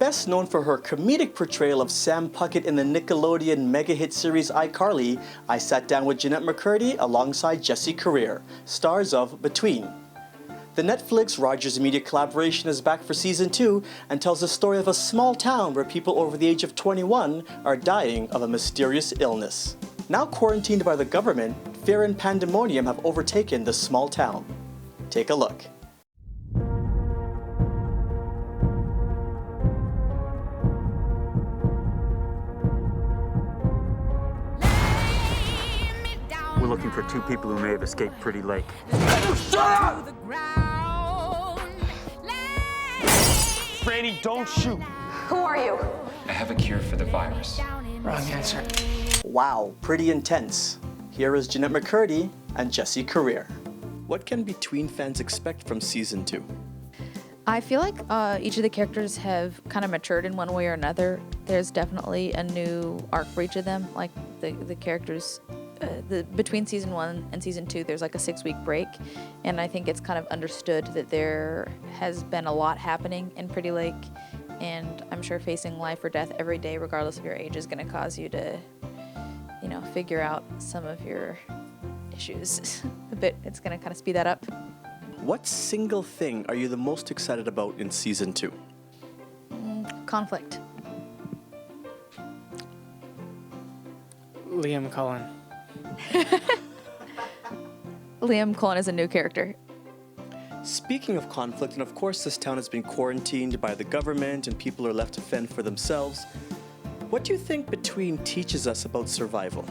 Best known for her comedic portrayal of Sam Puckett in the Nickelodeon mega-hit series iCarly, I sat down with Jennette McCurdy alongside Jesse Carere, stars of Between. The Netflix Rogers Media collaboration is back for season 2 and tells the story of a small town where people over the age of 21 are dying of a mysterious illness. Now quarantined by the government, fear and pandemonium have overtaken the small town. Take a look. We're looking for 2 people who may have escaped Pretty Lake. Shut up! Franny, don't shoot. Who are you? I have a cure for the virus. Wrong answer. Wow, pretty intense. Here is Jennette McCurdy and Jesse Carere. What can Between fans expect from season 2? I feel like each of the characters have kind of matured in one way or another. There's definitely a new arc for each of them. Like the characters, between season 1 and season 2, there's like a 6-week break, and I think it's kind of understood that there has been a lot happening in Pretty Lake, and I'm sure facing life or death every day, regardless of your age, is going to cause you to, you know, figure out some of your issues a bit. It's going to kind of speed that up. What single thing are you the most excited about in season 2? Conflict. Liam Cullen. Liam Cullen is a new character. Speaking of conflict, and of course this town has been quarantined by the government and people are left to fend for themselves, what do you think Between teaches us about survival?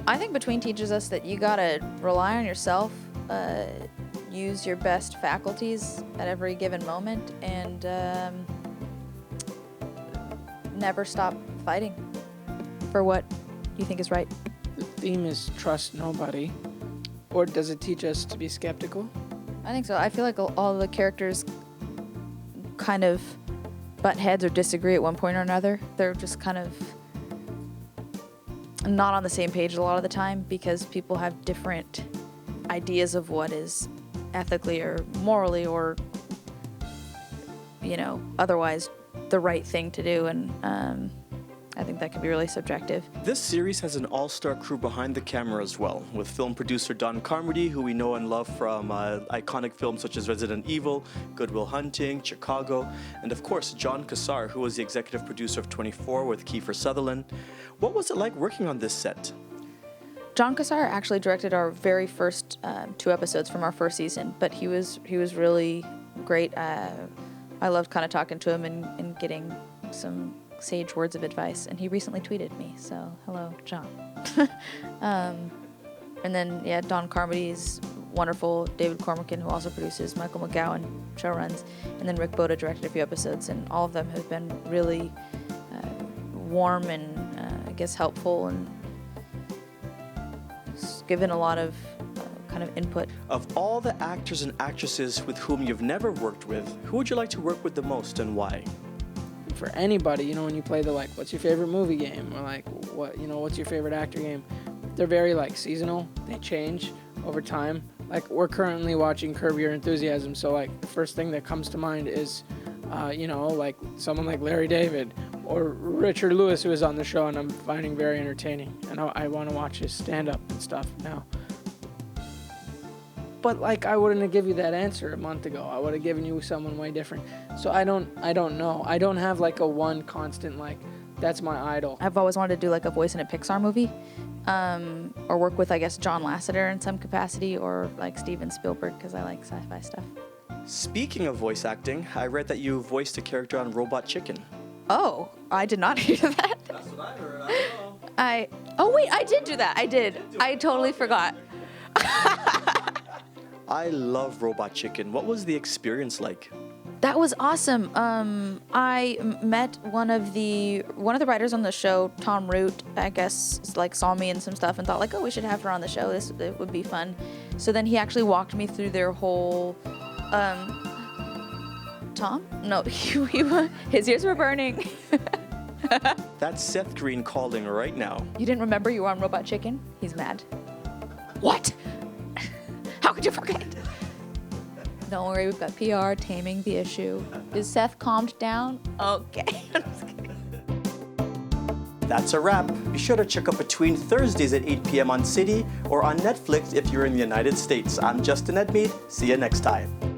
I think Between teaches us that you gotta rely on yourself, use your best faculties at every given moment, and never stop fighting for what you think is right. The theme is trust nobody. Or does it teach us to be skeptical? I think so. I feel like all the characters kind of butt heads or disagree at one point or another. They're just kind of not on the same page a lot of the time because people have different ideas of what is ethically or morally or, you know, otherwise the right thing to do, and I think that can be really subjective. This series has an all-star crew behind the camera as well, with film producer Don Carmody, who we know and love from iconic films such as Resident Evil, Good Will Hunting, Chicago, and of course John Cassar, who was the executive producer of 24 with Kiefer Sutherland. What was it like working on this set? John Cassar actually directed our very first 2 episodes from our first season, but he was really great. I loved kind of talking to him and getting some sage words of advice, and he recently tweeted me, so hello, John. And then, yeah, Don Carmody's wonderful, David Cormican, who also produces, Michael McGowan show runs, and then Rick Boda directed a few episodes, and all of them have been really warm and, I guess, helpful, and given a lot of kind of input. Of all the actors and actresses with whom you've never worked with, who would you like to work with the most and why? For anybody, you know, when you play the, like, what's your favorite movie game, or like, what, you know, what's your favorite actor game, they're very, like, seasonal. They change over time. Like, we're currently watching Curb Your Enthusiasm, so, like, the first thing that comes to mind is, you know, like, someone like Larry David or Richard Lewis, who is on the show, and I'm finding very entertaining, and I want to watch his stand-up and stuff now. But, like, I wouldn't have given you that answer a month ago. I would have given you someone way different. So I don't know. I don't have, like, a one constant, like, that's my idol. I've always wanted to do, like, a voice in a Pixar movie, or work with, I guess, John Lasseter in some capacity, or, like, Steven Spielberg, because I like sci-fi stuff. Speaking of voice acting, I read that you voiced a character on Robot Chicken. Oh, I did not hear that. That's what I heard. I don't know. Oh, wait, I did do that. I did. I totally forgot. I love Robot Chicken. What was the experience like? That was awesome. I met one of the writers on the show, Tom Root, I guess, like, saw me in some stuff and thought, like, oh, we should have her on the show. It would be fun. So then he actually walked me through their whole, Tom? No, his ears were burning. That's Seth Green calling right now. You didn't remember you were on Robot Chicken? He's mad. What? How could you forget? Don't worry, we've got PR taming the issue. Is Seth calmed down? Okay. I'm just kidding. That's a wrap. Be sure to check out Between Thursdays at 8 p.m. on City or on Netflix if you're in the United States. I'm Justin Edmeade. See you next time.